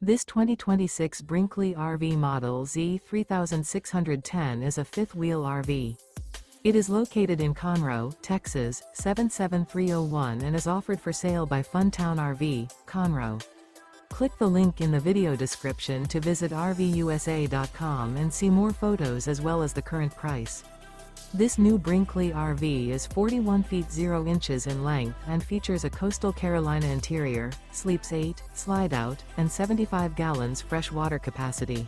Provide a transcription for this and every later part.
This 2026 Brinkley RV Model Z 3610 is a fifth-wheel RV. It is located in Conroe, Texas, 77301 and is offered for sale by Funtown RV, Conroe. Click the link in the video description to visit RVUSA.com and see more photos as well as the current price. This new Brinkley RV is 41 feet 0 inches in length and features a coastal Carolina interior, sleeps 8, slide-out, and 75 gallons fresh water capacity.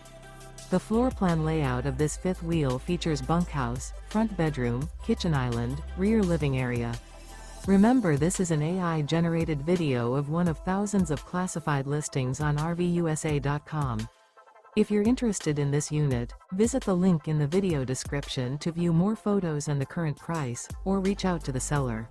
The floor plan layout of this fifth wheel features bunkhouse, front bedroom, kitchen island, rear living area. Remember, this is an AI-generated video of one of thousands of classified listings on RVUSA.com. If you're interested in this unit, visit the link in the video description to view more photos and the current price, or reach out to the seller.